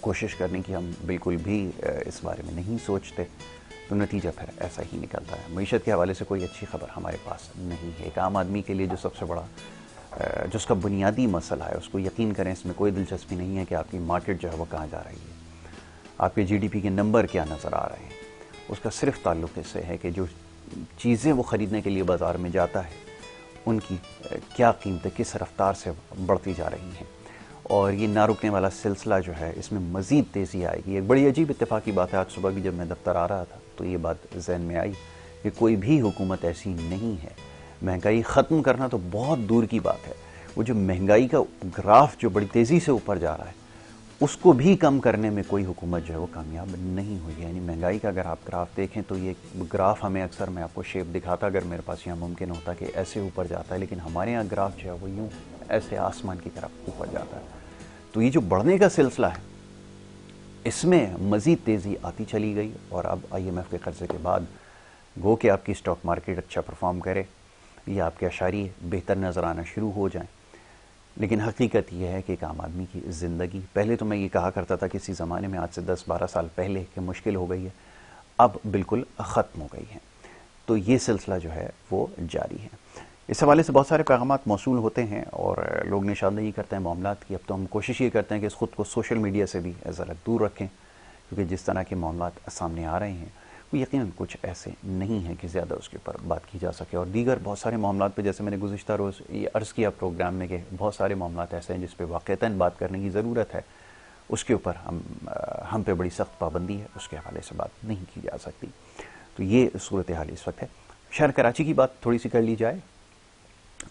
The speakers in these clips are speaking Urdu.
کوشش کرنے کی ہم بالکل بھی اس بارے میں نہیں سوچتے، تو نتیجہ پھر ایسا ہی نکلتا ہے۔ معیشت کے حوالے سے کوئی اچھی خبر ہمارے پاس نہیں ہے۔ ایک عام آدمی کے لیے جو سب سے بڑا جو اس کا بنیادی مسئلہ ہے، اس کو یقین کریں اس میں کوئی دلچسپی نہیں ہے کہ آپ کی مارکیٹ جو ہے وہ کہاں جا رہی ہے، آپ کے جی ڈی پی کے نمبر کیا نظر آ رہے ہیں۔ اس کا صرف تعلق اس سے ہے کہ جو چیزیں وہ خریدنے کے لیے بازار میں جاتا ہے ان کی کیا قیمتیں کس رفتار سے بڑھتی جا رہی ہیں، اور یہ نہ رکنے والا سلسلہ جو ہے اس میں مزید تیزی آئے گی۔ ایک بڑی عجیب اتفاقی بات ہے، آج صبح بھی جب میں دفتر آ رہا تھا تو یہ بات ذہن میں آئی کہ کوئی بھی حکومت ایسی نہیں ہے، مہنگائی ختم کرنا تو بہت دور کی بات ہے، وہ جو مہنگائی کا گراف جو بڑی تیزی سے اوپر جا رہا ہے اس کو بھی کم کرنے میں کوئی حکومت جو ہے وہ کامیاب نہیں ہوئی ہے۔ یعنی مہنگائی کا اگر آپ گراف دیکھیں تو یہ گراف ہمیں اکثر میں آپ کو شیپ دکھاتا اگر میرے پاس یہاں ممکن ہوتا کہ ایسے اوپر جاتا ہے، لیکن ہمارے یہاں گراف جو ہے وہ یوں ایسے آسمان کی طرف اوپر جاتا ہے۔ تو یہ جو بڑھنے کا سلسلہ ہے اس میں مزید تیزی آتی چلی گئی، اور اب آئی ایم ایف کے قرضے کے بعد گو کہ آپ کی اسٹاک مارکیٹ اچھا پرفارم کرے یا آپ کے اشاریے بہتر نظر آنا شروع ہو جائیں، لیکن حقیقت یہ ہے کہ ایک عام آدمی کی زندگی، پہلے تو میں یہ کہا کرتا تھا کسی زمانے میں آج سے 10-12 سال پہلے کہ مشکل ہو گئی ہے، اب بالکل ختم ہو گئی ہے۔ تو یہ سلسلہ جو ہے وہ جاری ہے۔ اس حوالے سے بہت سارے پیغامات موصول ہوتے ہیں اور لوگ نشاندہی کرتے ہیں معاملات کی۔ اب تو ہم کوشش یہ کرتے ہیں کہ اس خود کو سوشل میڈیا سے بھی ذرا دور رکھیں، کیونکہ جس طرح کے معاملات سامنے آ رہے ہیں وہ یقیناً کچھ ایسے نہیں ہیں کہ زیادہ اس کے اوپر بات کی جا سکے، اور دیگر بہت سارے معاملات پہ جیسے میں نے گزشتہ روز یہ عرض کیا پروگرام میں کہ بہت سارے معاملات ایسے ہیں جس پہ واقعتاً بات کرنے کی ضرورت ہے، اس کے اوپر ہم پہ بڑی سخت پابندی ہے، اس کے حوالے سے بات نہیں کی جا سکتی۔ تو یہ صورتحال اس وقت ہے۔ شہر کراچی کی بات تھوڑی سی کر لی جائے،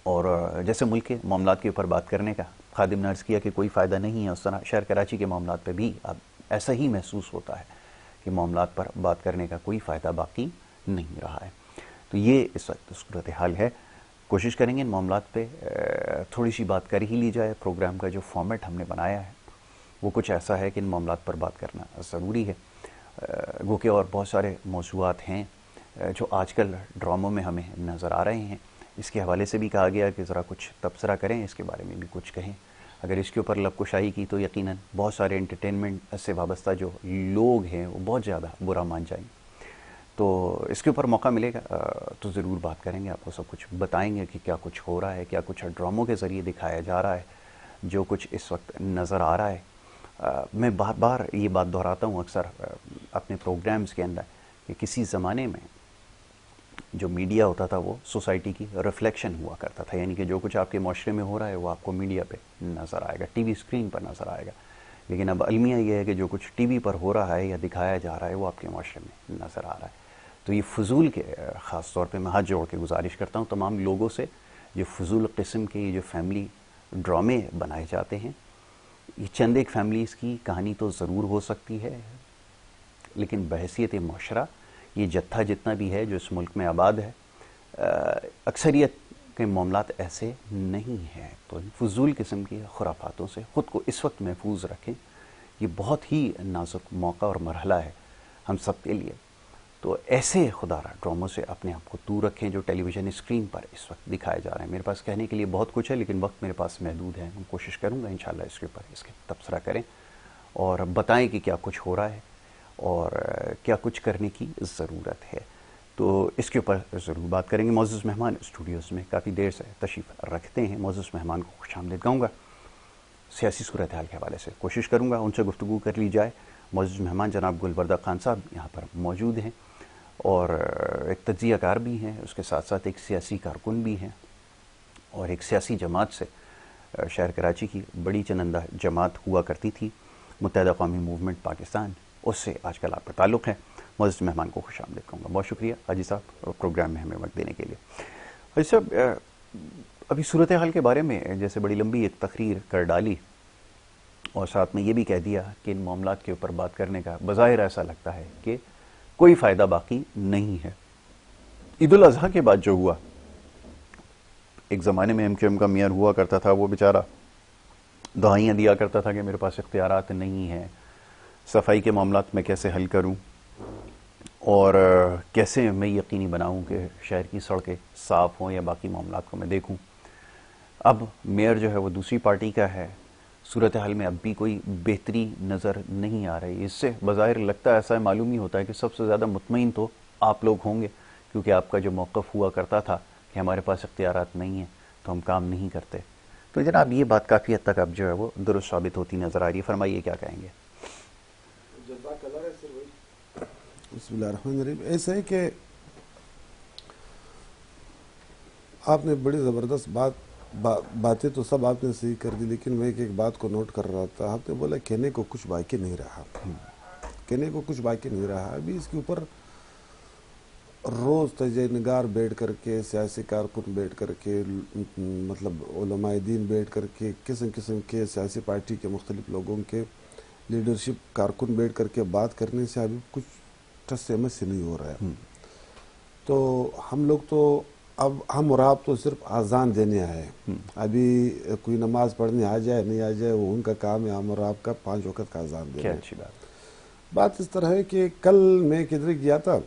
اور جیسے ملک کے معاملات کے اوپر بات کرنے کا خادم نے عرض کیا کہ کوئی فائدہ نہیں ہے، اس طرح شہر کراچی کے معاملات پہ بھی اب ایسا ہی محسوس ہوتا ہے کہ معاملات پر بات کرنے کا کوئی فائدہ باقی نہیں رہا ہے۔ تو یہ اس وقت صورتحال ہے۔ کوشش کریں گے ان معاملات پہ تھوڑی سی بات کر ہی لی جائے۔ پروگرام کا جو فارمیٹ ہم نے بنایا ہے وہ کچھ ایسا ہے کہ ان معاملات پر بات کرنا ضروری ہے، گو کہ اور بہت سارے موضوعات ہیں جو آج کل ڈراموں میں ہمیں نظر آ رہے ہیں۔ اس کے حوالے سے بھی کہا گیا کہ ذرا کچھ تبصرہ کریں، اس کے بارے میں بھی کچھ کہیں۔ اگر اس کے اوپر لب کشائی کی تو یقیناً بہت سارے انٹرٹینمنٹ سے وابستہ جو لوگ ہیں وہ بہت زیادہ برا مان جائیں گے۔ تو اس کے اوپر موقع ملے گا تو ضرور بات کریں گے، آپ کو سب کچھ بتائیں گے کہ کیا کچھ ہو رہا ہے، کیا کچھ ڈراموں کے ذریعے دکھایا جا رہا ہے، جو کچھ اس وقت نظر آ رہا ہے۔ میں بار بار یہ بات دہراتا ہوں اکثر اپنے پروگرامز کے اندر کہ کسی زمانے میں جو میڈیا ہوتا تھا وہ سوسائٹی کی ریفلیکشن ہوا کرتا تھا، یعنی کہ جو کچھ آپ کے معاشرے میں ہو رہا ہے وہ آپ کو میڈیا پہ نظر آئے گا، ٹی وی اسکرین پر نظر آئے گا۔ لیکن اب المیہ یہ ہے کہ جو کچھ ٹی وی پر ہو رہا ہے یا دکھایا جا رہا ہے وہ آپ کے معاشرے میں نظر آ رہا ہے۔ تو یہ فضول کے خاص طور پہ میں ہاتھ جوڑ کے گزارش کرتا ہوں تمام لوگوں سے، یہ فضول قسم کے یہ جو فیملی ڈرامے بنائے جاتے ہیں، یہ چند ایک فیملیز کی کہانی تو ضرور ہو سکتی ہے، لیکن بحیثیت معاشرہ یہ جتھا جتنا بھی ہے جو اس ملک میں آباد ہے، اکثریت کے معاملات ایسے نہیں ہیں۔ تو ان فضول قسم کی خرافاتوں سے خود کو اس وقت محفوظ رکھیں، یہ بہت ہی نازک موقع اور مرحلہ ہے ہم سب کے لیے۔ تو ایسے خدا را ڈراموں سے اپنے آپ کو دور رکھیں جو ٹیلی ویژن اسکرین پر اس وقت دکھائے جا رہے ہیں۔ میرے پاس کہنے کے لیے بہت کچھ ہے لیکن وقت میرے پاس محدود ہے، میں کوشش کروں گا انشاءاللہ اس کے اوپر اس کے تبصرہ کریں اور بتائیں کہ کیا کچھ ہو رہا ہے اور کیا کچھ کرنے کی ضرورت ہے۔ تو اس کے اوپر ضرور بات کریں گے۔ معزز مہمان اسٹوڈیوز میں کافی دیر سے تشریف رکھتے ہیں، معزز مہمان کو خوش آمدید کہوں گا۔ سیاسی صورتحال کے حوالے سے کوشش کروں گا ان سے گفتگو کر لی جائے۔ معزز مہمان جناب گلبردہ خان صاحب یہاں پر موجود ہیں اور ایک تجزیہ کار بھی ہیں، اس کے ساتھ ساتھ ایک سیاسی کارکن بھی ہیں، اور ایک سیاسی جماعت سے شہر کراچی کی بڑی چنندہ جماعت ہوا کرتی تھی متحدہ قومی موومنٹ پاکستان، اس سے آج کل آپ کا تعلق ہے۔ معزز مہمان کو خوش آمدید کہوں گا۔ بہت شکریہ حاجی صاحب پروگرام میں ہمیں وقت دینے کے لیے۔ حاجی صاحب ابھی صورتحال کے بارے میں جیسے بڑی لمبی ایک تقریر کر ڈالی اور ساتھ میں یہ بھی کہہ دیا کہ ان معاملات کے اوپر بات کرنے کا بظاہر ایسا لگتا ہے کہ کوئی فائدہ باقی نہیں ہے۔ عید الاضحیٰ کے بعد جو ہوا، ایک زمانے میں MQM کا میئر ہوا کرتا تھا، وہ بیچارہ دہائیاں دیا کرتا تھا کہ میرے پاس اختیارات نہیں ہیں، صفائی کے معاملات میں کیسے حل کروں اور کیسے میں یقینی بناؤں کہ شہر کی سڑکیں صاف ہوں یا باقی معاملات کو میں دیکھوں۔ اب میئر جو ہے وہ دوسری پارٹی کا ہے، صورتحال میں اب بھی کوئی بہتری نظر نہیں آ رہی. اس سے بظاہر لگتا ہے ایسا ہے، معلوم ہی ہوتا ہے کہ سب سے زیادہ مطمئن تو آپ لوگ ہوں گے، کیونکہ آپ کا جو موقف ہوا کرتا تھا کہ ہمارے پاس اختیارات نہیں ہیں تو ہم کام نہیں کرتے. تو جناب یہ بات کافی حد تک اب جو ہے وہ درست ثابت ہوتی نظر آ رہی ہے. فرمائیے کیا کہیں گے؟ بسم اللہ الرحمن الرحیم. ایسا ہے کہ آپ نے بڑی زبردست باتیں تو سب آپ نے صحیح کر دی، لیکن میں ایک بات کو نوٹ کر رہا تھا. آپ نے بولا کہنے کو کچھ باقی نہیں رہا، کہنے کو کچھ باقی نہیں رہا. ابھی اس کے اوپر روز تجزیہ نگار بیٹھ کر کے، سیاسی کارکن بیٹھ کر کے، مطلب علماء دین بیٹھ کر کے، قسم قسم کے سیاسی پارٹی کے مختلف لوگوں کے لیڈرشپ کارکن بیٹھ کر کے بات کرنے سے ابھی کچھ ٹس سمجھ سے نہیں ہو رہا ہے. تو ہم لوگ تو اب ہم اور آپ تو صرف اذان دینے آئے ہیں. ابھی کوئی نماز پڑھنے آ جائے نہیں آ جائے وہ ان کا کام ہے، ہم اور آپ کا 5 وقت کا اذان دینا. کیا اچھی بات. بات اس طرح ہے کہ کل میں کدھر گیا تھا،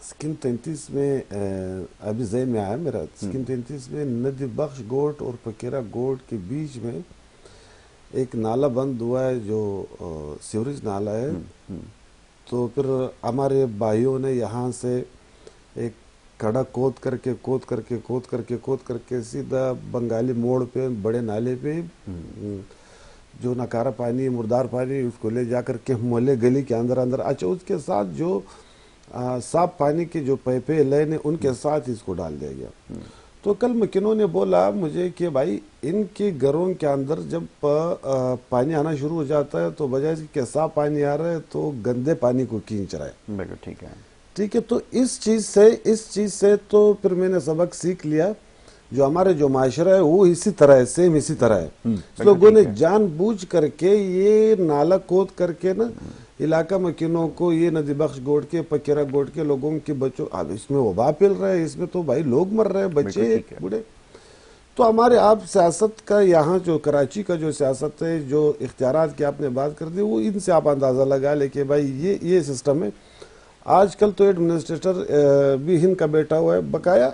سکم 33 میں، ابھی ذہن میں آیا میرا، سکم 33 میں ندی بخش گوٹ اور پکیرا گوٹ کے بیچ میں ایک نالا بند ہوا ہے جو سیوریج نالا ہے. تو پھر ہمارے بھائیوں نے یہاں سے ایک کڑا کود کر کے سیدھا بنگالی موڑ پہ بڑے نالے پہ جو نکارا پانی، مردار پانی، اس کو لے جا کر کے محلے گلی کے اندر. اچھا اس کے ساتھ جو صاف پانی کی جو پائپیں لائن ہے ان کے ساتھ اس کو ڈال دیا گیا. تو کل مکینوں نے بولا مجھے کہ بھائی ان کے گھروں کے اندر جب پانی آنا شروع ہو جاتا ہے تو بجائے کہ صاف پانی آ رہا ہے تو گندے پانی کو کھینچ رہا ہے. بالکل ٹھیک ہے. ٹھیک ہے. تو اس چیز سے تو پھر میں نے سبق سیکھ لیا. جو ہمارے جو معاشرہ ہے وہ اسی طرح ہے، سیم اسی طرح ہے. اس لوگوں نے جان بوجھ کر کے یہ نالا کود کر کے نا علاقہ مکینوں کو، یہ ندی بخش گوڑ کے، پکیرا گوڑ کے لوگوں کے بچوں، اب اس میں وبا پھیل رہا ہے، اس میں تو بھائی لوگ مر رہے ہیں، بچے بوڑھے. تو ہمارے آپ سیاست کا یہاں جو کراچی کا جو سیاست ہے، جو اختیارات کی آپ نے بات کر دی، وہ ان سے آپ اندازہ لگا لے کہ بھائی یہ سسٹم ہے. آج کل تو ایڈمنسٹریٹر بھی ہند کا بیٹا ہوا ہے. بقایا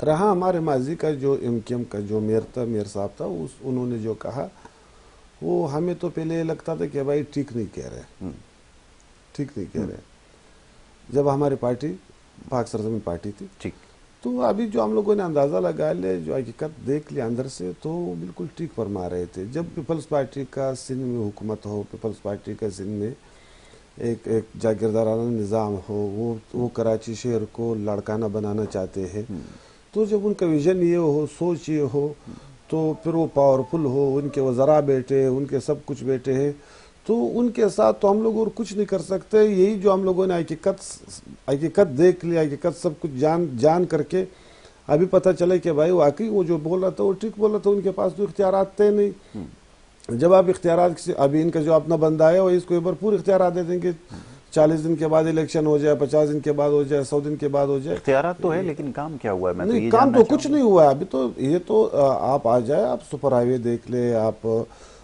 رہا ہمارے ماضی کا جو ایم کیو ایم کا جو میئر صاحب تھا، انہوں نے جو کہا وہ ہمیں تو پہلے لگتا تھا کہ بھائی ٹھیک نہیں کہہ رہے. جب ہماری پارٹی پاک سرزمین پارٹی تھی تو ابھی جو ہم لوگوں نے اندازہ لگا لے، جو حقیقت دیکھ لی اندر سے، تو بالکل ٹھیک فرما رہے تھے. جب پیپلز پارٹی کا سندھ میں حکومت ہو، پیپلز پارٹی کا سندھ میں ایک جاگیردارانہ نظام ہو، وہ کراچی شہر کو لاڑکانہ بنانا چاہتے ہیں. تو جب ان کا ویژن یہ ہو، سوچ یہ ہو، تو پھر وہ پاورفل ہو، ان کے وزراء بیٹھے، ان کے سب کچھ بیٹھے ہیں، تو ان کے ساتھ تو ہم لوگ اور کچھ نہیں کر سکتے. یہی جو ہم لوگوں نے حقیقت دیکھ لی، حقیقت سب کچھ جان کر کے ابھی پتہ چلے کہ بھائی واقعی وہ جو بول رہا تھا وہ ٹھیک بول رہا تھا. ان کے پاس تو اختیارات تھے نہیں. جب آپ اختیارات، ابھی ان کا جو اپنا بندہ ہے وہ اس کو بھرپور اختیارات دے دیں گے. 40 دن کے بعد الیکشن ہو جائے، 50 دن کے بعد ہو جائے، 100 دن کے بعد ہو جائے. اختیارات تو ہے لیکن کام کیا ہوا ہے؟ میں نہیں، کام تو کچھ نہیں ہوا ہے ابھی. تو یہ تو آپ آ جائے، آپ سپر ہائی وے دیکھ لے. آپ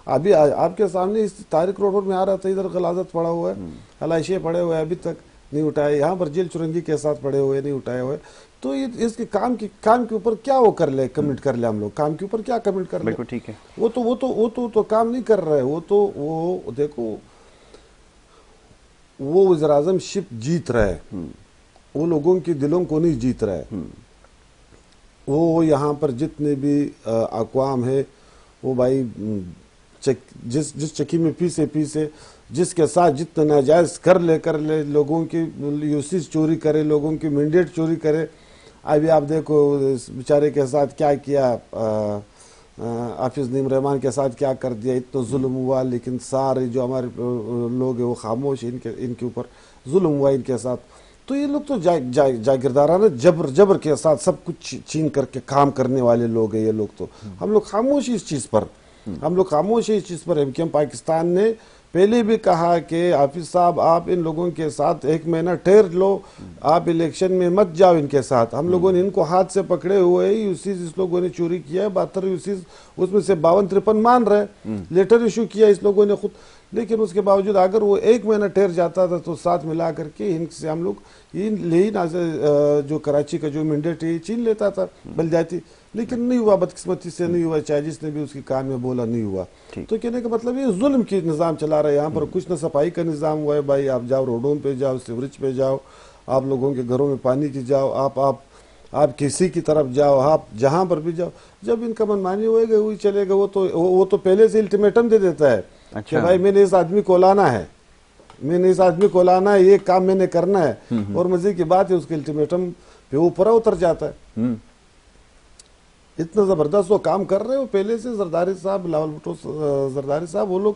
ابھی آپ کے سامنے اس طارق روڈ میں آ رہا تھا، ادھر غلاظت پڑا ہوا ہے، علائشے پڑے ہوئے ابھی تک نہیں اٹھائے. یہاں پر جیل چرنگی کے ساتھ پڑے ہوئے، نہیں اٹھائے ہوئے. تو اس کے کام کے اوپر کیا وہ کر لے، کمنٹ کر لے. ہم لوگ کام کے اوپر کیا کمنٹ کر لے؟ بالکل ٹھیک ہے. وہ تو کام نہیں کر رہے. وہ دیکھو، وہ وزیراعظم شپ جیت رہے، وہ لوگوں کے دلوں کو نہیں جیت رہے. وہ یہاں پر جتنے بھی اقوام ہے، وہ بھائی جس چکی میں پیسے جس کے ساتھ جتنا ناجائز کر لے، لوگوں کی یوسیز چوری کرے، لوگوں کی مینڈیٹ چوری کرے. ابھی آپ دیکھو اس بیچارے کے ساتھ کیا کیا، حافظ نعیم رحمان کے ساتھ کیا کر دیا. اتنا ظلم ہوا، لیکن سارے جو ہمارے لوگ ہیں وہ خاموش. ان کے اوپر ظلم ہوا ان کے ساتھ. تو یہ لوگ تو جاگیردارانہ جبر کے ساتھ سب کچھ چھین کر کے کام کرنے والے لوگ ہیں یہ لوگ. تو ہم لوگ خاموش اس چیز پر، ایم کیو ایم پاکستان نے پہلے بھی کہا کہ حافظ صاحب آپ ان لوگوں کے ساتھ 1 مہینہ ٹھہر لو، آپ الیکشن میں مت جاؤ ان کے ساتھ. ہم لوگوں نے ان کو ہاتھ سے پکڑے ہوئے ہیں. یوسیز اس لوگوں نے چوری کیا ہے 72 یوسیز، اس میں سے 52-53 مان رہے. لیٹر ایشو کیا اس لوگوں نے خود. لیکن اس کے باوجود اگر وہ 1 مہینہ ٹھہر جاتا تھا تو ساتھ ملا کر کے ان سے ہم لوگ جو کراچی کا جو مینڈیٹ ہے چھین لیتا تھا بل جاتی، لیکن نہیں ہوا، بدقسمتی سے نہیں ہوا، چاہے جس نے بھی اس کی کان میں بولا نہیں ہوا. تو کہنے کا مطلب یہ ظلم کی نظام چلا رہا ہے یہاں پر. کچھ نہ صفائی کا نظام ہوا ہے بھائی، آپ جاؤ روڈوں پہ جاؤ، سیوریج پہ جاؤ، آپ لوگوں کے گھروں میں پانی کی جاؤ، آپ کسی کی طرف جاؤ، آپ جہاں پر بھی جاؤ. جب ان کا منمانی ہوئے گا وہی چلے گا. وہ تو پہلے سے الٹیمیٹم دے دیتا ہے کہ بھائی میں نے اس آدمی کو لانا ہے، میں نے اس آدمی کو لانا ہے، یہ کام میں نے کرنا ہے. اور مزے کی بات ہے اس کے الٹیمیٹم پہ وہ پورا اتر جاتا ہے. اتنا زبردست وہ کام کر رہے ہو پہلے سے. زرداری صاحب، لاول بھٹو زرداری صاحب، وہ لوگ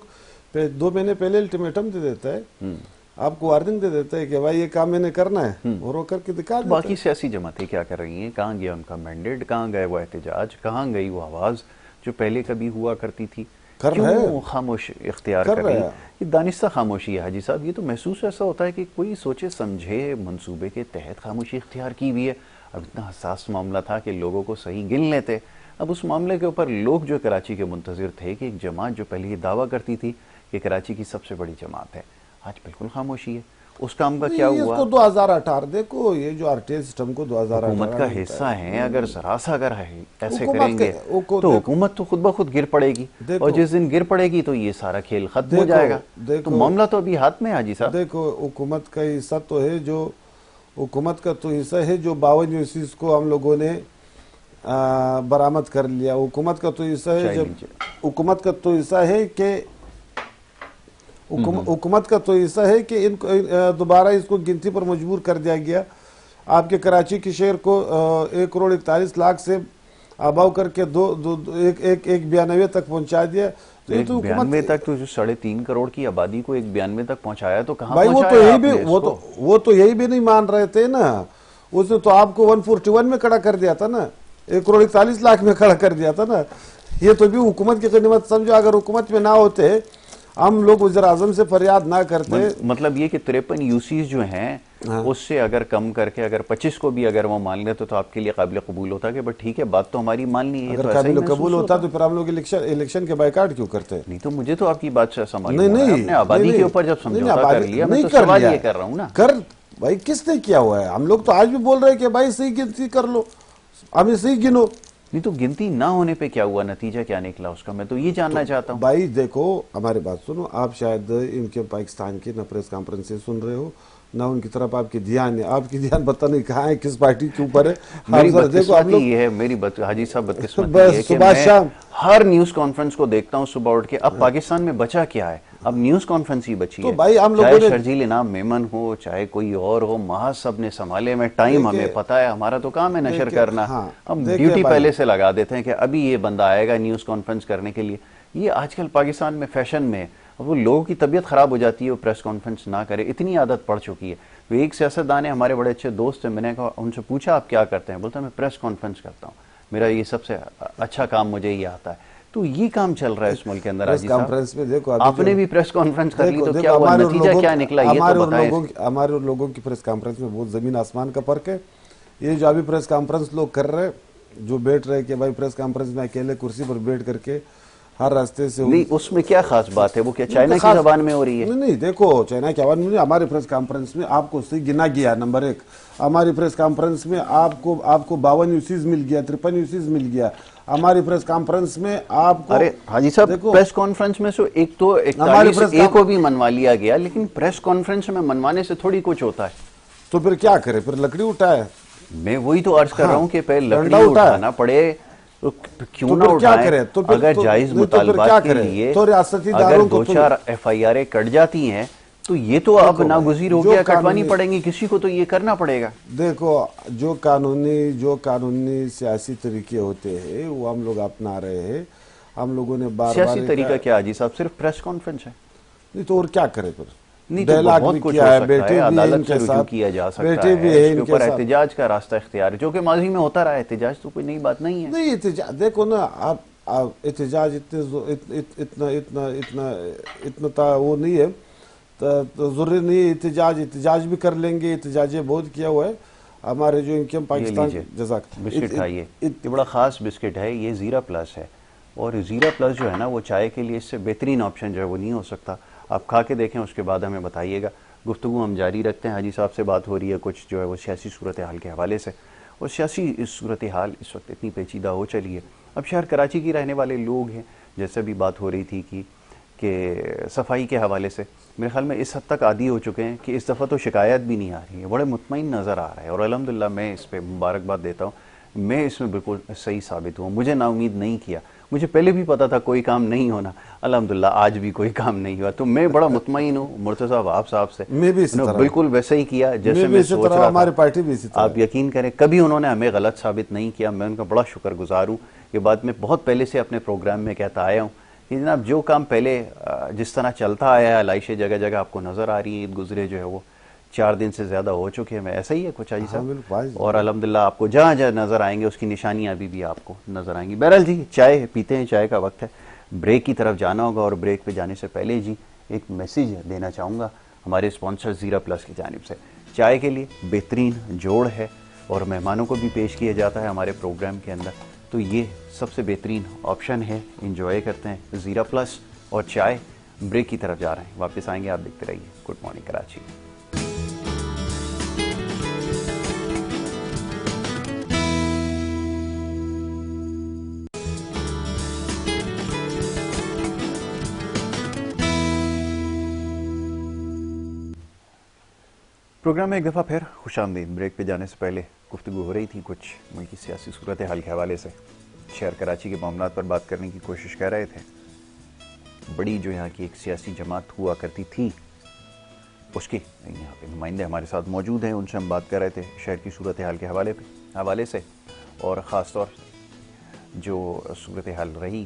2 مہینے پہلے الٹیمیٹم دے دیتا ہے، آپ کو وارننگ دے دیتا ہے کہ بھائی یہ کام میں نے کرنا ہے، اور وہ کر کے دکھا دیتا ہے. باقی سیاسی جماعتیں کیا کر رہی ہیں؟ کہاں گیا ان کا مینڈیٹ؟ کہاں گئے وہ احتجاج؟ کہاں گئی وہ آواز جو پہلے کبھی ہوا کرتی تھی؟ کیوں خاموش اختیار کر رہی ہے؟ یہ دانستہ خاموشی ہے حاجی صاحب. یہ تو محسوس ایسا ہوتا ہے کہ کوئی سوچے سمجھے منصوبے کے تحت خاموشی اختیار کی ہوئی ہے. اب اتنا حساس معاملہ تھا کہ لوگوں کو صحیح گن لیتے. اب اس معاملے کے اوپر لوگ جو کراچی کے منتظر تھے کہ ایک جماعت جو پہلے یہ دعویٰ کرتی تھی کہ کراچی کی سب سے بڑی جماعت ہے، آج بالکل خاموشی ہے. اس کام کا کیا ہوا؟ اس کو 2018 دیکھو، یہ جو آر ٹی آئی سسٹم کو 2018 حکومت کا حصہ ہیں، اگر ذرا سا اگر ایسے کریں گے تو حکومت تو خود بخود گر پڑے گی، اور جس دن گر پڑے گی تو یہ سارا کھیل ختم ہو جائے گا. تو معاملہ تو ابھی ہاتھ میں ہے حاجی صاحب. دیکھو حکومت کا حصہ تو ہے، جو حکومت کا تو حصہ ہے جو 52 یونیورسٹیز کو ہم لوگوں نے برآمد کر لیا. حکومت کا تو حصہ ہے، حکومت کا تو حصہ ہے کہ حکومت کا تو حصہ ہے کہ ان کو دوبارہ اس کو گنتی پر مجبور کر دیا گیا. آپ کے کراچی کے شہر کو 1,41,00,000 سے آباؤ کر کے 1,92 تک پہنچا دیا. 1,92 تک تو جو 3.5 کروڑ کی آبادی کو 1,92 تک پہنچایا تو کہاں بھائی پہنچایا؟ وہ تو یہی بھی نہیں مان رہے تھے نا. اس نے تو آپ کو 141 میں کھڑا کر دیا تھا نا، 1,41,00,000 میں کھڑا کر دیا تھا نا. یہ تو بھی حکومت کی غنیمت سمجھو. اگر حکومت میں نہ ہوتے، ہم لوگ وزیر اعظم سے فریاد نہ کرتے. مطلب یہ کہ 53 یوسیز جو ہیں اس سے اگر کم کر کے اگر 25 کو بھی اگر وہ مان لیتے تو آپ کے لیے قابل قبول ہوتا کہ بٹ ٹھیک ہے بات تو ہماری ماننی ہے. اگر قابل قبول ہوتا تو پھر ہم لوگ الیکشن کے بائیکاٹ کیوں کرتے؟ نہیں تو مجھے تو آپ کی بات سے معلوم ہو رہا ہے، آپ نے آبادی کے اوپر جب سمجھوتا کر لیا. میں تو سوال یہ کر رہا ہوں نا، بھائی کس نے کیا ہوا ہے؟ ہم لوگ تو آج بھی بول رہے ہیں کہ بھائی صحیح گنتی کر لو، ہمیں صحیح گنو. نہیں تو گنتی نہ ہونے پہ کیا ہوا؟ نتیجہ کیا نکلا اس کا؟ میں تو یہ جاننا چاہتا ہوں. بھائی دیکھو ہماری بات سنو. آپ شاید ان کے پاکستان کی نہ پریس کانفرنس سے سن رہے ہو نہ ان کی طرف آپ کی دھیان ہے. آپ کی دھیان پتہ نہیں کہاں ہے، کس پارٹی کے اوپر ہے. میری بدقسمتی یہ ہے، میری حاجی صاحب بدقسمتی یہ ہے کہ میں ہر نیوز کانفرنس کو دیکھتا ہوں صبح اٹھ کے. اب پاکستان میں بچا کیا ہے؟ اب نیوز کانفرنس ہی بچی ہے. چاہے شرجیل انعام میمن ہو، چاہے کوئی اور ہو، محض سب نے سنبھالے میں ٹائم ہمیں پتہ ہے، ہمارا تو کام ہے نشر کرنا. ہم ڈیوٹی پہلے سے لگا دیتے ہیں کہ ابھی یہ بندہ آئے گا نیوز کانفرنس کرنے کے لیے. یہ آج کل پاکستان میں فیشن میں وہ لوگوں کی طبیعت خراب ہو جاتی ہے، وہ پریس کانفرنس نہ کرے، اتنی عادت پڑ چکی ہے. وہ ایک سیاستدان ہے، ہمارے بڑے اچھے دوست ہیں، میں نے کہا ان سے پوچھا آپ کیا کرتے ہیں؟ بولتا میں پریس کانفرنس کرتا ہوں، میرا یہ سب سے اچھا کام مجھے یہ آتا ہے. تو یہ کام چل رہا ہے اس ملک کے اندر. آپ نے بھی پریس کانفرنس کر لی تو کیا ہوا؟ نتیجہ کیا نکلا یہ تو بتائیں. ہمارے اور لوگوں کی پریس کانفرنس میں بہت زمین آسمان کا فرق ہے. یہ جو ابھی پریس کانفرنس لوگ کر رہے، جو بیٹھ رہے کہ بھائی پریس کانفرنس میں اکیلے کرسی پر بیٹھ کر کے ہر راستے سے، نہیں اس میں کیا خاص بات ہے؟ وہ کیا چائنا کی زبان میں ہو رہی ہے؟ نہیں دیکھو چائنا کی زبان میں. ہماری پریس کانفرنس میں آپ کو صحیح گنا گیا. نمبر 1 ہماری پریس کانفرنس میں آپ کو 52 یوسیز مل گیا، 53 یوسیز مل گیا. ہماری پریس کانفرنس میں آپ کو، ارے حاجی صاحب پریس کانفرنس میں سے ایک تو 41 کو بھی منوا لیا گیا، لیکن پریس کانفرنس میں منوانے سے تھوڑی کچھ ہوتا ہے. تو پھر کیا کرے؟ پھر لکڑی اٹھائے. میں وہی تو عرض کر رہا ہوں کہ پہلے لکڑی اٹھانا پڑے کیوں نہ اٹھائیں. اگر جائز مطالبات کے لیے اگر 2-4 FIR کٹ جاتی ہیں تو یہ تو اب ناگزیر ہو گیا، کٹوانی پڑیں گی، کسی کو تو یہ کرنا پڑے گا. دیکھو جو قانونی سیاسی طریقے ہوتے ہیں وہ ہم لوگ اپنا رہے ہیں. ہم لوگوں نے بار سیاسی طریقہ کیا حاجی صاحب؟ صرف پریس کانفرنس ہے؟ نہیں تو اور کیا کرے پھر؟ نہیں تو بہت کچھ ہو سکتا ہے، عدالت سے رجوع کیا جا سکتا ہے، اس کے اوپر احتجاج کا راستہ اختیار ہے، جو کہ ماضی میں ہوتا رہا ہے. احتجاج تو کوئی نئی بات نہیں ہے. نہیں احتجاج دیکھو نا، آپ احتجاج اتنا وہ نہیں ہے، تو ضروری نہیں ہے احتجاج بھی کر لیں گے. احتجاج بہت کیا ہوا ہے ہمارے جو ان کے پاکستان. جزاک بسکٹ کھائیے، یہ بڑا خاص بسکٹ ہے، یہ زیرا پلس ہے. اور زیرا پلس جو ہے نا وہ چائے کے لیے اس سے بہترین آپشن جو ہے وہ نہیں ہو سکتا. آپ کھا کے دیکھیں, اس کے بعد ہمیں بتائیے گا. گفتگو ہم جاری رکھتے ہیں. حاجی صاحب سے بات ہو رہی ہے کچھ جو ہے وہ سیاسی صورتحال کے حوالے سے, اور سیاسی صورتحال اس وقت اتنی پیچیدہ ہو چلی ہے. اب شہر کراچی کی رہنے والے لوگ ہیں, جیسے بھی بات ہو رہی تھی کہ صفائی کے حوالے سے میرے خیال میں اس حد تک عادی ہو چکے ہیں کہ اس دفعہ تو شکایت بھی نہیں آ رہی ہے, بڑے مطمئن نظر آ رہا ہے. اور الحمدللہ میں اس پہ مبارکباد دیتا ہوں, میں اس میں بالکل صحیح ثابت ہوں. مجھے نا امید نہیں کیا, مجھے پہلے بھی پتا تھا کوئی کام نہیں ہونا, الحمدللہ آج بھی کوئی کام نہیں ہوا. تو میں بڑا مطمئن ہوں مرتضی وہاب صاحب سے, میں بھی اسی انہوں طرح بالکل ویسا ہی کیا جیسے میں بھی میں اسی سوچ طرح رہا ہماری تھا. پارٹی بھی اسی طرح آپ یقین کریں کبھی انہوں نے ہمیں غلط ثابت نہیں کیا. میں ان کا بڑا شکر گزار ہوں. یہ بات میں بہت پہلے سے اپنے پروگرام میں کہتا آیا ہوں کہ جناب جو کام پہلے جس طرح چلتا آیا ہے, علائشیں جگہ جگہ آپ کو نظر آ رہی ہیں, عید گزرے جو ہے وہ 4 دن سے زیادہ ہو چکے ہیں, ایسا ہی ہے کچھ حاجی ہاں صاحب. بالکل اور الحمدللہ آپ کو جہاں جہاں نظر آئیں گے اس کی نشانیاں ابھی بھی آپ کو نظر آئیں گی. بہرحال جی چائے پیتے ہیں, چائے کا وقت ہے, بریک کی طرف جانا ہوگا. اور بریک پہ جانے سے پہلے جی ایک میسیج دینا چاہوں گا ہمارے اسپانسر زیرا پلس کی جانب سے. چائے کے لیے بہترین جوڑ ہے اور مہمانوں کو بھی پیش کیا جاتا ہے ہمارے پروگرام کے اندر, تو یہ سب سے بہترین آپشن ہے. انجوائے کرتے ہیں زیرا پلس اور چائے. بریک کی طرف جا رہے ہیں, واپس آئیں گے, آپ دیکھتے رہیے گڈ مارننگ کراچی. پروگرام میں ایک دفعہ پھر خوش آمدید. بریک پہ جانے سے پہلے گفتگو ہو رہی تھی کچھ ملکی سیاسی صورتحال کے حوالے سے, شہر کراچی کے معاملات پر بات کرنے کی کوشش کر رہے تھے. بڑی جو یہاں کی ایک سیاسی جماعت ہوا کرتی تھی, اس کے یہاں پہ نمائندے ہمارے ساتھ موجود ہیں, ان سے ہم بات کر رہے تھے شہر کی صورتحال کے حوالے سے, اور خاص طور جو صورتحال رہی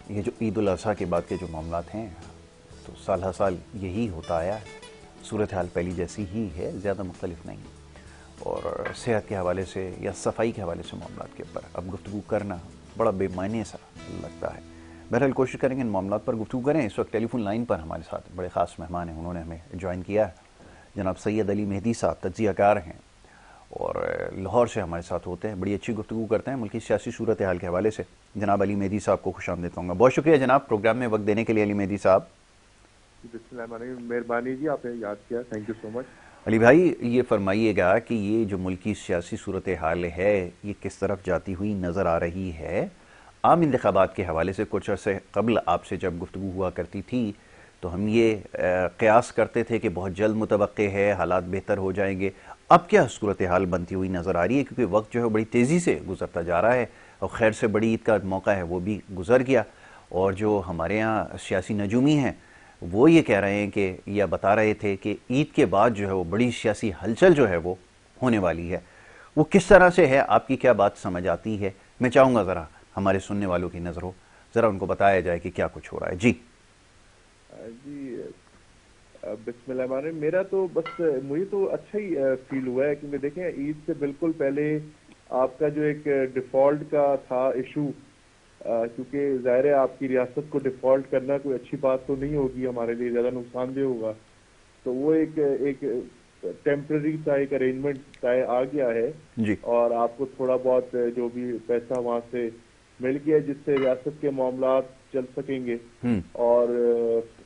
یہ جو عید الاضحیٰ کے بعد کے جو معاملات ہیں, تو سال ہر سال یہی ہوتا آیا ہے. صورتحال پہلی جیسی ہی ہے, زیادہ مختلف نہیں. اور صحت کے حوالے سے یا صفائی کے حوالے سے معاملات کے اوپر اب گفتگو کرنا بڑا بے معنی سا لگتا ہے. بہرحال کوشش کریں گے ان معاملات پر گفتگو کریں. اس وقت ٹیلی فون لائن پر ہمارے ساتھ بڑے خاص مہمان ہیں, انہوں نے ہمیں جوائن کیا ہے. جناب سید علی مہدی صاحب تجزیہ کار ہیں اور لاہور سے ہمارے ساتھ ہوتے ہیں, بڑی اچھی گفتگو کرتے ہیں ملکی سیاسی صورتحال کے حوالے سے. جناب علی مہدی صاحب کو خوش آمدید کہوں گا. بہت شکریہ جناب پروگرام میں وقت دینے کے لیے علی مہدی صاحب. بسم اللہ الرحمن الرحیم, مہربانی جی, آپ نے یاد کیا, تھینک یو سو مچ. علی بھائی یہ فرمائیے گا کہ یہ جو ملکی سیاسی صورتحال ہے یہ کس طرف جاتی ہوئی نظر آ رہی ہے؟ عام انتخابات کے حوالے سے کچھ عرصے قبل آپ سے جب گفتگو ہوا کرتی تھی تو ہم یہ قیاس کرتے تھے کہ بہت جلد متوقع ہے, حالات بہتر ہو جائیں گے. اب کیا صورتحال بنتی ہوئی نظر آ رہی ہے؟ کیونکہ وقت جو ہے بڑی تیزی سے گزرتا جا رہا ہے, اور خیر سے بڑی عید کا موقع ہے وہ بھی گزر گیا. اور جو ہمارے ہاں سیاسی نجومی ہیں وہ یہ کہہ رہے ہیں کہ یا بتا رہے تھے کہ عید کے بعد جو ہے وہ بڑی سیاسی ہلچل جو ہے وہ ہونے والی ہے. وہ کس طرح سے ہے, آپ کی کیا بات سمجھ آتی ہے؟ میں چاہوں گا ذرا ہمارے سننے والوں کی نظر ہو, ذرا ان کو بتایا جائے کہ کیا کچھ ہو رہا ہے. جی جی بسم اللہ الرحمن الرحیم. میرا تو بس مجھے تو اچھا ہی فیل ہوا ہے, کیونکہ دیکھیں عید سے بالکل پہلے آپ کا جو ایک ڈیفالٹ کا تھا ایشو, کیونکہ ظاہر ہے آپ کی ریاست کو ڈیفالٹ کرنا کوئی اچھی بات تو نہیں ہوگی, ہمارے لیے زیادہ نقصان دہ ہوگا. تو وہ ایک ٹیمپرری سا ایک ارینجمنٹ آ گیا ہے, جی اور آپ کو تھوڑا بہت جو بھی پیسہ وہاں سے مل گیا جس سے ریاست کے معاملات چل سکیں گے, اور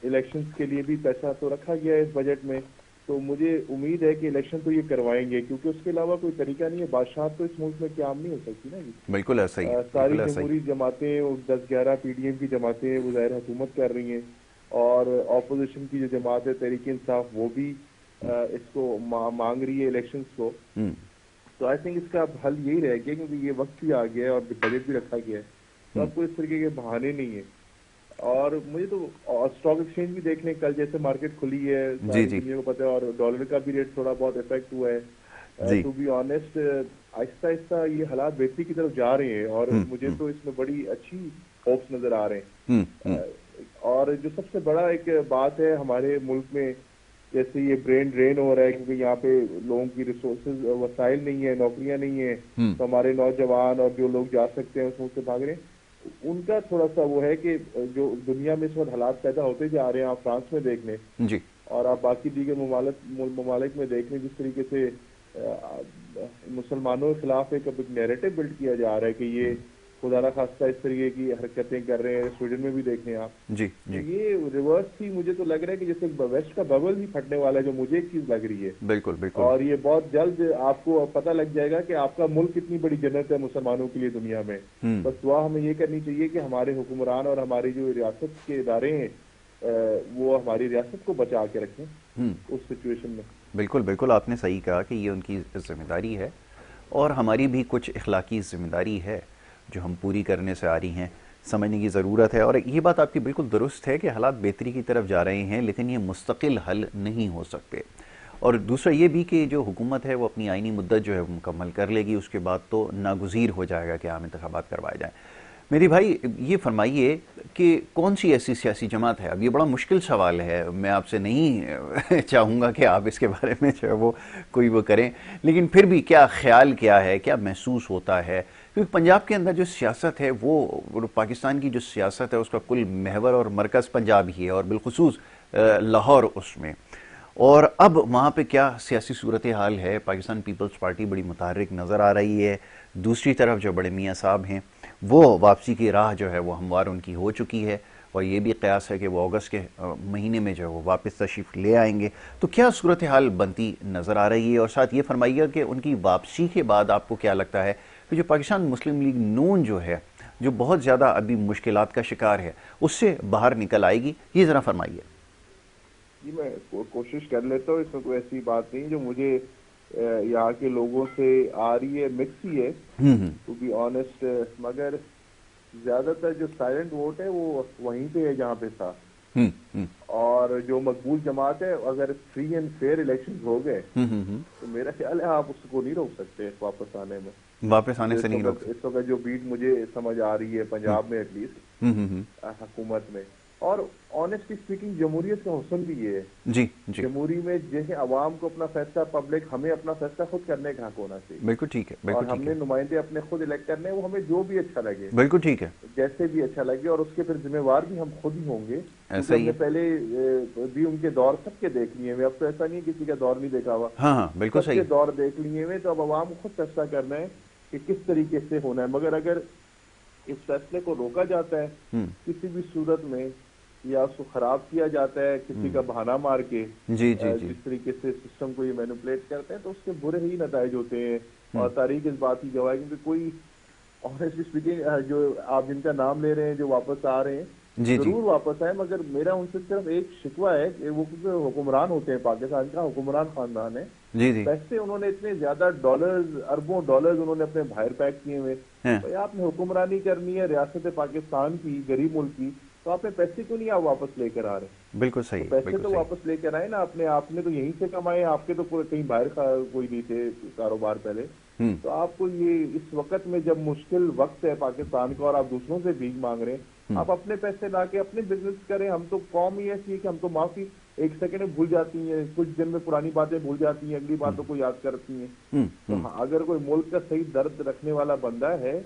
الیکشنز کے لیے بھی پیسہ تو رکھا گیا ہے اس بجٹ میں. تو مجھے امید ہے کہ الیکشن تو یہ کروائیں گے, کیونکہ اس کے علاوہ کوئی طریقہ نہیں ہے. بادشاہت تو اس ملک میں قیام نہیں ہو سکتی نا جی. بالکل ایسا ہی ہے, ساری بالکل ایسا ہی. جمہوری جماعتیں 10-11 پی ڈی ایم کی جماعتیں وہ ظاہر حکومت کر رہی ہیں, اور اپوزیشن کی جو جماعت ہے تحریک انصاف وہ بھی اس کو مانگ رہی ہے الیکشنز کو. تو آئی تھنک اس کا اب حل یہی رہ گیا, کیونکہ یہ وقت بھی آ گیا ہے اور بجٹ بھی رکھا گیا ہے, تو اب کوئی اس طریقے کے بہانے نہیں ہیں. اور مجھے تو اسٹاک ایکسچینج بھی دیکھ لیں, کل جیسے مارکیٹ کھلی ہے ساری دنیا کو پتہ ہے, اور ڈالر کا بھی ریٹ تھوڑا بہت افیکٹ ہوا ہے. ٹو بی آنیسٹ آہستہ آہستہ یہ حالات بہتری کی طرف جا رہے ہیں, اور مجھے تو اس میں بڑی اچھی ہوپس نظر آ رہے ہیں. اور جو سب سے بڑا ایک بات ہے ہمارے ملک میں, جیسے یہ برین ڈرین ہو رہا ہے کیونکہ یہاں پہ لوگوں کی ریسورسز وسائل نہیں ہیں, نوکریاں نہیں ہیں, تو ہمارے نوجوان اور جو لوگ جا سکتے ہیں اس ملک سے بھاگ رہے ہیں. ان کا تھوڑا سا وہ ہے کہ جو دنیا میں اس وقت حالات پیدا ہوتے جا رہے ہیں, آپ فرانس میں دیکھ لیں جی, اور آپ باقی دیگر ممالک میں دیکھ لیں, جس طریقے سے مسلمانوں کے خلاف ایک نیریٹو بلڈ کیا جا رہا ہے کہ یہ خدا نہ خواستہ اس طریقے کی حرکتیں کر رہے ہیں. سویڈن میں بھی دیکھیں آپ. جی جی یہ ریورس ہی مجھے تو لگ رہا ہے کہ جیسے ویسٹ کا ببل ہی پھٹنے والا ہے, جو مجھے ایک چیز لگ رہی ہے. بالکل بالکل. اور یہ بہت جلد آپ کو پتہ لگ جائے گا کہ آپ کا ملک کتنی بڑی جنت ہے مسلمانوں کے لیے دنیا میں. بس دعا ہمیں یہ کرنی چاہیے کہ ہمارے حکمران اور ہماری جو ریاست کے ادارے ہیں وہ ہماری ریاست کو بچا کے رکھیں اس سچویشن میں. بالکل بالکل, آپ نے صحیح کہا کہ یہ ان کی ذمہ داری ہے اور ہماری بھی کچھ اخلاقی ذمہ داری ہے جو ہم پوری کرنے سے آ رہی ہیں, سمجھنے کی ضرورت ہے. اور یہ بات آپ کی بالکل درست ہے کہ حالات بہتری کی طرف جا رہے ہیں, لیکن یہ مستقل حل نہیں ہو سکتے. اور دوسرا یہ بھی کہ جو حکومت ہے وہ اپنی آئینی مدت جو ہے مکمل کر لے گی, اس کے بعد تو ناگزیر ہو جائے گا کہ عام انتخابات کروائے جائیں. میری بھائی یہ فرمائیے کہ کون سی ایسی سیاسی جماعت ہے, اب یہ بڑا مشکل سوال ہے, میں آپ سے نہیں چاہوں گا کہ آپ اس کے بارے میں جو ہے وہ کوئی وہ کریں, لیکن پھر بھی کیا خیال کیا ہے, کیا محسوس ہوتا ہے, کیونکہ پنجاب کے اندر جو سیاست ہے وہ پاکستان کی جو سیاست ہے اس کا کل محور اور مرکز پنجاب ہی ہے, اور بالخصوص لاہور اس میں. اور اب وہاں پہ کیا سیاسی صورتحال ہے, پاکستان پیپلز پارٹی بڑی متحرک نظر آ رہی ہے, دوسری طرف جو بڑے میاں صاحب ہیں وہ واپسی کی راہ جو ہے وہ ہموار ان کی ہو چکی ہے, اور یہ بھی قیاس ہے کہ وہ اگست کے مہینے میں جو ہے وہ واپس تشریف لے آئیں گے. تو کیا صورتحال بنتی نظر آ رہی ہے, اور ساتھ یہ فرمائیے کہ ان کی واپسی کے بعد آپ کو کیا لگتا ہے کہ جو پاکستان مسلم لیگ نون جو ہے, جو بہت زیادہ ابھی مشکلات کا شکار ہے, اس سے باہر نکل آئے گی, یہ ذرا فرمائیے. جی میں کوشش کر لیتا ہوں, اس میں کوئی ایسی بات نہیں جو مجھے یہاں کے لوگوں سے آ رہی ہے, مکس ہی ہے ٹو بی آنےسٹ, مگر زیادہ تر جو سائلنٹ ووٹ ہے وہ وہیں پہ ہے جہاں پہ تھا. اور جو مقبول جماعت ہے, اگر فری اینڈ فیئر الیکشن ہو گئے تو میرا خیال ہے آپ اس کو نہیں روک سکتے واپس آنے میں. واپس آنے سے نہیں روک سکتے. اس وقت جو بیٹ مجھے سمجھ آ رہی ہے پنجاب میں ایٹ لیسٹ حکومت میں, اور آنےسٹلی اسپیکنگ جمہوریت کا حسن بھی یہ ہے. جی جی جمہوری میں جیسے عوام کو اپنا فیصلہ, پبلک ہمیں اپنا فیصلہ خود کرنے کا حق ہونا چاہیے. بالکل ٹھیک ہے, اور بالکل ہم ٹھیک نے ہے, نمائندے اپنے خود الیکٹ کرنے, وہ ہمیں جو بھی اچھا لگے, بالکل ٹھیک ہے, جیسے بھی اچھا لگے, اور اس کے پھر ذمہ وار بھی ہم خود ہی ہوں گے. ایسا ہم ہی نے ہے. پہلے بھی ان کے دور سب کے دیکھ لیے ہوئے, اب تو ایسا نہیں کسی کا دور نہیں دیکھا ہوا, ہاں ہاں بالکل سب صحیح. کے دور دیکھ لیے ہوئے, تو اب عوام کو خود فیصلہ کرنا ہے کہ کس طریقے سے ہونا ہے. مگر اگر اس فیصلے کو روکا جاتا ہے کسی بھی صورت میں, یا اس کو خراب کیا جاتا ہے کسی کا بہانہ مار کے, جی جی جی, جس طریقے سے سسٹم کو یہ مینوپولیٹ کرتے ہیں, تو اس کے برے ہی نتائج ہوتے ہیں. اور تاریخ اس بات کی گواہ ہے, کیونکہ کوئی آنےسٹلی اسپیکنگ جو آپ جن کا نام لے رہے ہیں جو واپس آ رہے ہیں, جی جی, ضرور واپس آئے, مگر میرا ان سے صرف ایک شکوہ ہے کہ وہ حکمران ہوتے ہیں, پاکستان کا حکمران خاندان ہے, جی جی, پیسے انہوں نے اتنے زیادہ ڈالرز, اربوں ڈالرز انہوں نے اپنے باہر پیک کیے ہوئے. بھائی آپ نے حکمرانی کرنی ہے ریاست پاکستان کی, غریب ملک کی, تو آپ نے پیسے کیوں نہیں آپ واپس لے کر آ رہے؟ بالکل صحیح, پیسے تو واپس لے کر آئے نا اپنے, آپ نے تو یہیں سے کمائے, آپ کے تو کہیں باہر کوئی نہیں تھے کاروبار پہلے. تو آپ کو یہ اس وقت میں جب مشکل وقت ہے پاکستان کا اور آپ دوسروں سے بھیک مانگ رہے ہیں, آپ اپنے پیسے لا کے اپنے بزنس کریں. ہم تو قوم ہی ایسی ہے کہ ہم تو معافی ایک سیکنڈ میں بھول جاتی ہیں, کچھ دن میں پرانی باتیں بھول جاتی ہیں, اگلی باتوں کو یاد کرتی ہیں. تو اگر کوئی ملک کا صحیح درد رکھنے والا بندہ ہے,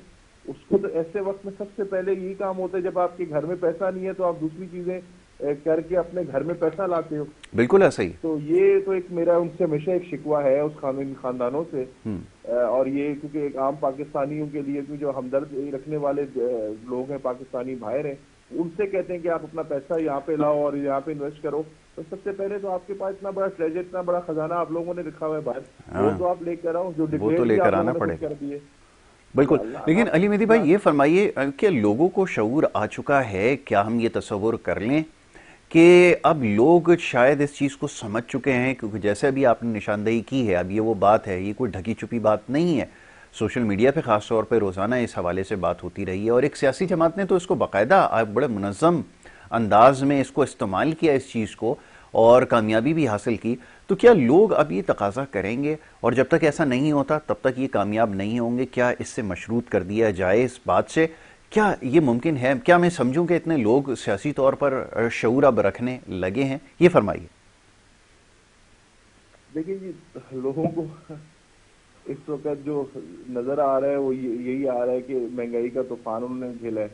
اس کو تو ایسے وقت میں سب سے پہلے یہی کام ہوتا ہے, جب آپ کے گھر میں پیسہ نہیں ہے تو آپ دوسری چیزیں کر کے اپنے گھر میں پیسہ لاتے ہو. بالکل ایسا ہی. تو یہ تو ایک میرا ان سے ہمیشہ ایک شکوہ ہے اس خاندانوں سے. اور یہ کیونکہ ایک عام پاکستانیوں کے لیے جو ہمدرد رکھنے والے لوگ ہیں, پاکستانی باہر ہیں, ان سے کہتے ہیں کہ آپ اپنا پیسہ یہاں پہ لاؤ اور یہاں پہ انویسٹ کرو, تو سب سے پہلے تو آپ کے پاس اتنا بڑا ٹریجر, اتنا بڑا خزانہ آپ لوگوں نے رکھا ہوا ہے باہر, وہ تو آپ لے کر آؤ, جو ڈکلیئر آپ لوگوں نے کر دیے. بالکل. لیکن علی مہدی بھائی یہ فرمائیے کہ لوگوں کو شعور آ چکا ہے, کیا ہم یہ تصور کر لیں کہ اب لوگ شاید اس چیز کو سمجھ چکے ہیں, کیونکہ جیسے ابھی آپ نے نشاندہی کی ہے, اب یہ وہ بات ہے, یہ کوئی ڈھکی چھپی بات نہیں ہے, سوشل میڈیا پہ خاص طور پہ روزانہ اس حوالے سے بات ہوتی رہی ہے, اور ایک سیاسی جماعت نے تو اس کو باقاعدہ بڑے منظم انداز میں اس کو استعمال کیا اس چیز کو, اور کامیابی بھی حاصل کی. تو کیا لوگ اب یہ تقاضا کریں گے, اور جب تک ایسا نہیں ہوتا تب تک یہ کامیاب نہیں ہوں گے, کیا اس سے مشروط کر دیا جائے اس بات سے, کیا یہ ممکن ہے؟ کیا میں سمجھوں کہ اتنے لوگ سیاسی طور پر شعور اب رکھنے لگے ہیں؟ یہ فرمائیے. دیکھیں جی, لوگوں کو اس وقت جو نظر آ رہا ہے وہ یہی آ رہا ہے کہ مہنگائی کا طوفان انہوں نے جھیلا ہے,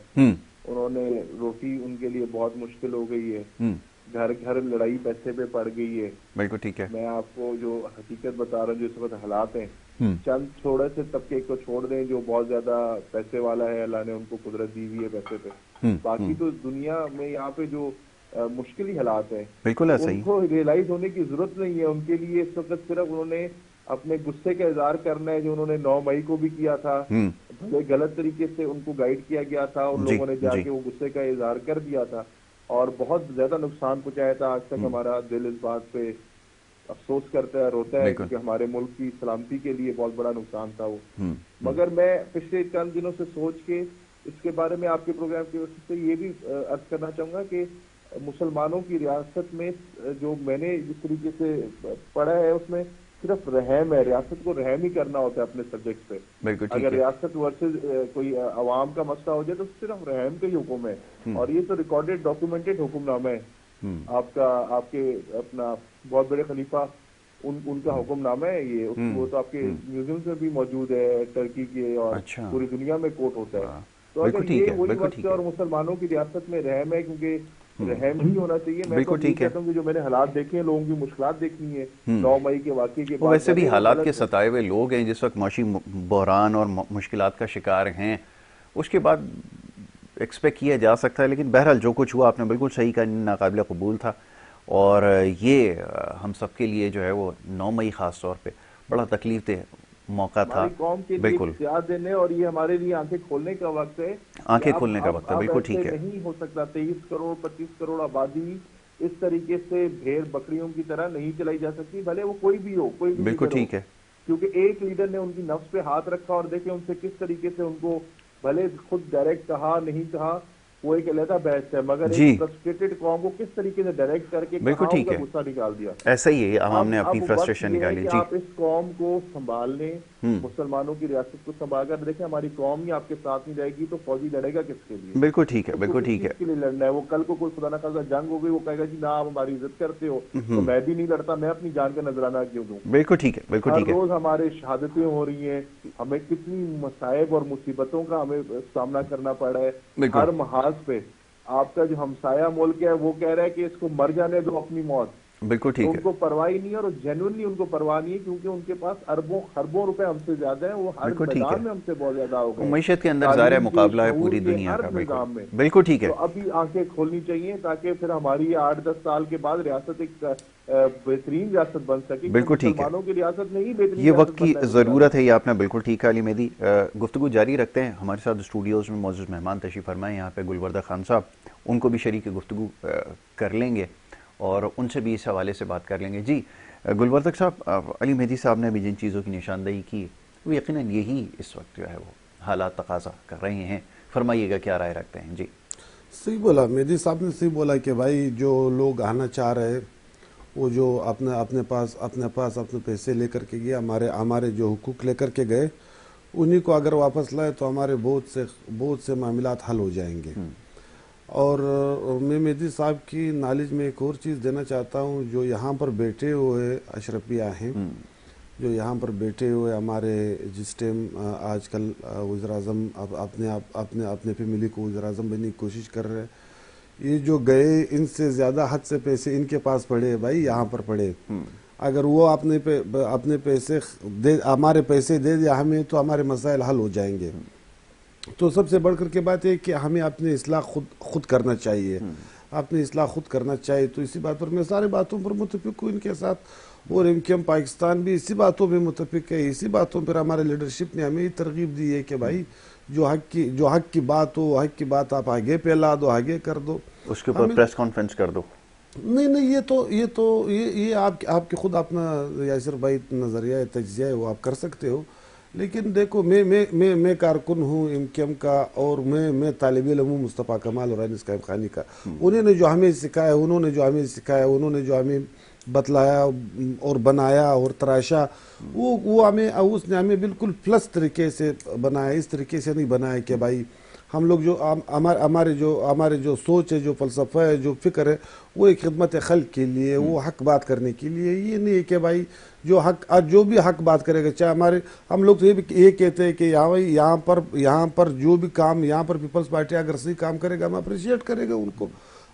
انہوں نے روٹی ان کے لیے بہت مشکل ہو گئی ہے, گھر گھر لڑائی پیسے پہ پڑ گئی ہے. بالکل ٹھیک ہے. میں آپ کو جو حقیقت بتا رہا ہوں جو اس وقت حالات ہیں, چند تھوڑے سے طبقے کو چھوڑ دیں جو بہت زیادہ پیسے والا ہے, اللہ نے ان کو قدرت دی ہوئی ہے پیسے پہ, باقی تو دنیا میں یہاں پہ جو مشکل حالات ہیں بالکل ایسا ان کو ریئلائز ہونے کی ضرورت نہیں ہے. ان کے لیے اس وقت صرف انہوں نے اپنے غصے کا اظہار کرنا ہے جو انہوں نے 9 مئی کو بھی کیا تھا. بڑے غلط طریقے سے ان کو گائیڈ کیا گیا تھا, ان لوگوں نے جا کے وہ غصے کا اظہار کر دیا تھا اور بہت زیادہ نقصان پہنچایا تھا. آج تک ہمارا دل اس بات پہ افسوس کرتا ہے, روتا ہے, کیونکہ ہمارے ملک کی سلامتی کے لیے بہت بڑا نقصان تھا وہ. مگر میں پچھلے چند دنوں سے سوچ کے اس کے بارے میں آپ کے پروگرام کی وجہ سے یہ بھی عرض کرنا چاہوں گا کہ مسلمانوں کی ریاست میں جو میں نے جس طریقے سے پڑھا ہے اس میں صرف رحم ہے, ریاست کو رحم ہی کرنا ہوتا ہے اپنے سبجیکٹ پہ. اگر ریاست ورسز کوئی عوام کا مسئلہ ہو جائے تو صرف رحم کا ہی حکم ہے, اور یہ تو ریکارڈیڈ ڈاکومنٹڈ حکم نامہ ہے آپ کا, آپ کے اپنا بہت بڑے خلیفہ ان کا حکم نامہ ہے یہ. وہ تو آپ کے میوزیم میں بھی موجود ہے ٹرکی کے, اور پوری دنیا میں کوٹ ہوتا ہے. تو اگر یہ وہی وقت ہے اور مسلمانوں کی ریاست میں رحم ہے, کیونکہ رحم ہی ہونا چاہیے. میں تو یہ کہتا ہوں کہ جو میں نے حالات دیکھے ہیں, لوگوں کی مشکلات دیکھی ہیں 9 مئی کے واقعے کے بعد, ویسے بھی حالات کے ستائے ہوئے لوگ ہیں جس وقت معاشی بحران اور مشکلات کا شکار ہیں, اس کے بعد ایکسپیکٹ کیا جا سکتا ہے. لیکن بہرحال جو کچھ ہوا آپ نے بالکل صحیح کہا, ناقابل قبول تھا, اور یہ ہم سب کے لیے جو ہے وہ 9 مئی خاص طور پہ بڑا تکلیف دہ موقع تھا. ہماری قوم کے لیے احتیاط دینے اور یہ ہمارے لیے آنکھیں کھولنے کا وقت ہے. آنکھیں کھولنے کا وقت ہے, بالکل ٹھیک ہے. نہیں ہو سکتا 23 کروڑ 25 کروڑ آبادی اس طریقے سے بھیڑ بکریوں کی طرح نہیں چلائی جا سکتی, بھلے وہ کوئی بھی ہو, کوئی بھی بالکل ٹھیک ہے. کیونکہ ایک لیڈر نے ان کی نفس پہ ہاتھ رکھا اور دیکھیں ان سے کس طریقے سے ان کو بھلے خود ڈائریکٹ کہا نہیں کہا وہ ایک علیحدہ بحث ہے, مگر ایک فرسٹریٹڈ قوم کو کس طریقے سے ڈائریکٹ کر کے بالکل ٹھیک ہے غصہ نکال دیا. ایسا ہی ہے, عوام نے اپنی فرسٹریشن نکالی. جی, آپ اس قوم کو سنبھال لیں, مسلمانوں کی ریاست کو سنبھال کر دیکھیں. ہماری قوم ہی آپ کے ساتھ نہیں رہے گی تو فوجی لڑے گا کس کے لیے؟ بالکل ٹھیک ہے, بالکل ٹھیک ہے. کس کے لیے لڑنا ہے؟ وہ کل کو کوئی خدا نہ خاصا جنگ ہو گئی, وہ کہے گا جی نہ آپ ہماری عزت کرتے ہو تو میں بھی نہیں لڑتا, میں اپنی جان کا نذرانہ کیوں دوں؟ بالکل ٹھیک ہے, بالکل ٹھیک ہے. ہر روز ہمارے شہادتیں ہو رہی ہیں, ہمیں کتنی مصائب اور مصیبتوں کا ہمیں سامنا کرنا پڑ رہا ہے ہر محاذ پہ. آپ کا جو ہمسایہ ملک ہے وہ کہہ رہا ہے کہ اس کو مر جانے دو اپنی موت, بالکل ٹھیک ہے. ان کو پرواہ نہیں ہے, اور جینوئنلی ان کو پرواہ نہیں ہے, کیونکہ ان کے پاس اربوں خربوں روپے ہم سے زیادہ ہیں, وہ ہر میدان میں ہم سے بہت زیادہ ہو گئے. معیشت کے اندر ظاہر مقابلہ ہے پوری دنیا کا, بالکل ٹھیک ہے. تو ابھی آنکھیں کھولنی چاہیے تاکہ پھر ہماری 8-10 سال کے بعد ریاست ایک بہترین ریاست بن سکے. بالکل ٹھیک ہے, مسلمانوں کی ریاست نہیں بہترین, یہ وقت کی ضرورت ہے, یہ آپ نے بالکل ٹھیک ہے. علی مہدی, گفتگو جاری رکھتے ہیں. ہمارے ساتھ اسٹوڈیوز میں موجود مہمان تشریف فرمائے یہاں پہ گلوردہ خان صاحب, ان کو بھی شریک گفتگو کر لیں گے اور ان سے بھی اس حوالے سے بات کر لیں گے. جی گلوردہ صاحب, علی مہدی صاحب نے بھی جن چیزوں کی نشاندہی کی وہ یقیناً یہی اس وقت جو ہے وہ حالات تقاضا کر رہے ہیں. فرمائیے گا کیا رائے رکھتے ہیں. جی صحیح بولا مہدی صاحب نے, صحیح بولا کہ بھائی جو لوگ آنا چاہ رہے وہ جو اپنے پاس اپنے پیسے لے کر کے گئے, ہمارے جو حقوق لے کر کے گئے, انہی کو اگر واپس لائے تو ہمارے بہت سے معاملات حل ہو جائیں گے. اور میں مہدی صاحب کی نالج میں ایک اور چیز دینا چاہتا ہوں. جو یہاں پر بیٹھے ہوئے اشرفیہ ہیں, جو یہاں پر بیٹھے ہوئے ہمارے جس ٹائم آج کل وزیر اعظم اپنے فیملی کو وزیر اعظم بننے کی کوشش کر رہے, یہ جو گئے ان سے زیادہ حد سے پیسے ان کے پاس پڑے بھائی, یہاں پر پڑے. اگر وہ اپنے پیسے ہمارے پیسے دے دیا ہمیں تو ہمارے مسائل حل ہو جائیں گے. تو سب سے بڑھ کر کے بات ہے کہ ہمیں اپنی اصلاح خود کرنا چاہیے, اپنی اصلاح خود کرنا چاہیے. تو اسی بات پر میں ساری باتوں پر متفق ہوں ان کے ساتھ, اور ایم پاکستان بھی اسی باتوں میں متفق ہے. اسی باتوں پر ہمارے لیڈرشپ نے ہمیں ترغیب دی ہے کہ بھائی جو حق کی بات ہو, حق کی بات آپ آگے پھیلا دو, آگے کر دو, اس کے اوپر پریس کانفرنس کر دو. نہیں یہ آپ کے خود اپنا یاسر بھائی نظریہ تجزیہ ہے وہ آپ کر سکتے ہو. لیکن دیکھو میں کارکن ہوں ایم کا, اور میں طالب علم ہوں مصطفیٰ کمال اور انیس قائم خانی کا. انہوں نے جو ہمیں سکھایا, انہوں نے جو ہمیں بتلایا اور بنایا اور تراشا, اس نے ہمیں بالکل پلس طریقے سے بنایا. اس طریقے سے نہیں بنایا کہ بھائی ہم لوگ جو ہمارے جو سوچ ہے, جو فلسفہ ہے, جو فکر ہے, وہ ایک خدمت خلق کے لیے, وہ حق بات کرنے کے لیے. یہ نہیں ہے کہ بھائی جو بھی حق بات کرے گا, چاہے ہم لوگ تو یہ کہتے ہیں کہ یہاں پر جو بھی کام یہاں پر پیپلز پارٹی اگر صحیح کام کرے گا ہم اپریشیٹ کرے گا ان کو,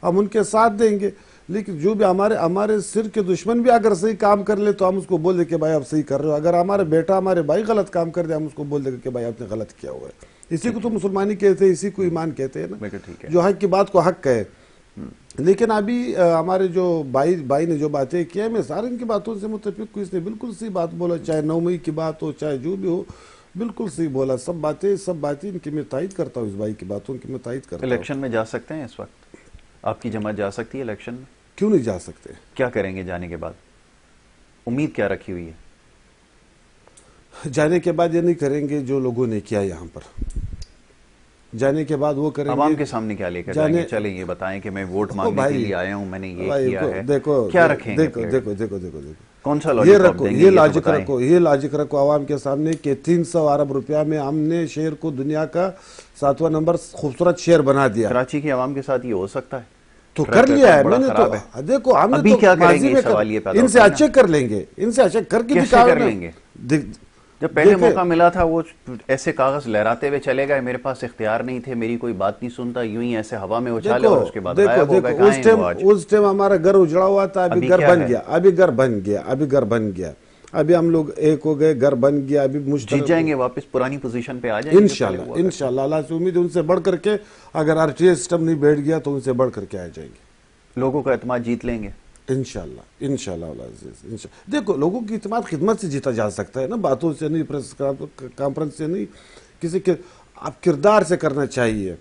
ہم ان کے ساتھ دیں گے. لیکن جو بھی ہمارے سر کے دشمن بھی اگر صحیح کام کر لے تو ہم اس کو بول دیں کہ بھائی آپ صحیح کر رہے ہو. اگر ہمارے بیٹا ہمارے بھائی غلط کام کر دے ہم اس کو بول دیں کہ بھائی آپ نے غلط کیا ہوا ہے. اسی کو تو مسلمانی کہتے ہیں, اسی کو ایمان کہتے ہیں نا, جو حق کی بات کو حق کہے. لیکن ابھی ہمارے جو بھائی نے جو باتیں کیا, میں سارے ان کی باتوں سے متفق ہوں. اس نے بالکل صحیح بات بولا, چاہے 9 مئی کی بات ہو چاہے جو بھی ہو, بالکل صحیح بولا. سب باتیں ان کی میں تائید کرتا ہوں, اس بھائی کی باتوں کی میں تائید کرتا ہوں. الیکشن میں جا سکتے ہیں اس وقت؟ آپ کی جماعت جا سکتی ہے الیکشن میں؟ کیوں نہیں جا سکتے؟ کیا کریں گے جانے کے بعد؟ امید کیا رکھی ہوئی ہے؟ جانے کے بعد یہ نہیں کریں گے جو لوگوں نے کیا یہاں پر. جانے کے بعد وہ کریں گے. عوام کے سامنے کیا لے کر جائیں گے؟ چلیں یہ بتائیں کہ میں ووٹ مانگنے کے لیے آیا ہوں, میں نے یہ کیا ہے. کیا رکھیں گے؟ دیکھو کون سا یہ رکھو, یہ لاجک رکھو عوام کے سامنے کہ 300 ارب روپیہ میں ہم نے شہر کو دنیا کا 7واں نمبر خوبصورت شہر بنا دیا. کراچی کی عوام کے ساتھ یہ ہو سکتا ہے تو کر لیا ہے میں نے. تو دیکھو ہم نے کیا کریں گے, ان سے اچھے کر لیں گے, ان سے اچھے کر کے کر لیں گے. جب پہلے موقع ملا تھا وہ ایسے کاغذ لہراتے ہوئے چلے گئے, میرے پاس اختیار نہیں تھے, میری کوئی بات نہیں سنتا, یوں ہی ایسے ہوا میں اچھالے اور اس کے بعد غائب ہو گئے. اس ٹائم ہمارا گھر اجڑا ہوا تھا, ابھی گھر بن گیا. ابھی ہم لوگ ایک ہو گئے, گھر بن گیا. ابھی جیت جائیں گے, واپس پرانی پوزیشن پہ آ جائیں گے انشاءاللہ. اللہ سے امید ہے ان سے بڑھ کر کے, اگر آر ٹی ایس سسٹم نہیں بیٹھ گیا تو ان سے بڑھ کر کے آ جائیں گے. لوگوں کا اعتماد جیت لیں گے انشاءاللہ. دیکھو لوگوں کی اعتماد خدمت سے جیتا جا سکتا ہے نا, باتوں سے نہیں, پریس کانفرنس سے نہیں, کسی کے آپ کردار سے کرنا چاہیے.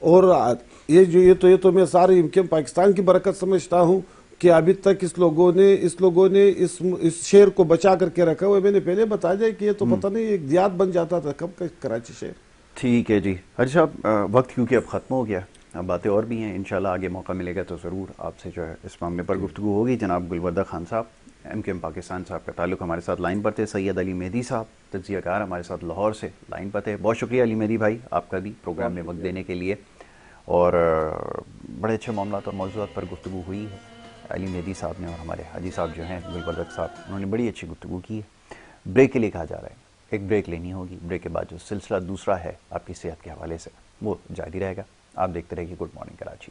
اور یہ تو میں ساری پاکستان کی برکت سمجھتا ہوں کہ ابھی تک اس لوگوں نے اس شہر کو بچا کر کے رکھا ہوا ہے. میں نے پہلے بتا دیا کہ یہ تو پتہ نہیں ایک دیہات بن جاتا تھا کب کا کراچی شہر. ٹھیک ہے جی حاجی صاحب, وقت کیونکہ اب ختم ہو گیا, اب باتیں اور بھی ہیں, انشاءاللہ آگے موقع ملے گا تو ضرور آپ سے جو ہے اس معاملے پر گفتگو ہوگی. جناب گلوردہ خان صاحب, MKM پاکستان صاحب کا تعلق ہمارے ساتھ لائن پر تھے. سید علی مہدی صاحب تجزیہ کار ہمارے ساتھ لاہور سے لائن پر تھے. بہت شکریہ علی مہدی بھائی آپ کا بھی پروگرام میں وقت دینے کے لیے, اور بڑے اچھے معاملات اور موضوعات پر گفتگو ہوئی ہے. علی مہدی صاحب نے اور ہمارے حاجی صاحب جو ہیں گلوردہ صاحب, انہوں نے بڑی اچھی گفتگو کی ہے. بریک کے لیے کہا جا رہا ہے, ایک بریک لینی ہوگی. بریک کے بعد جو سلسلہ دوسرا ہے آپ کی صحت کے حوالے سے وہ جاری رہے گا. آپ دیکھتے رہیے گڈ مارننگ کراچی.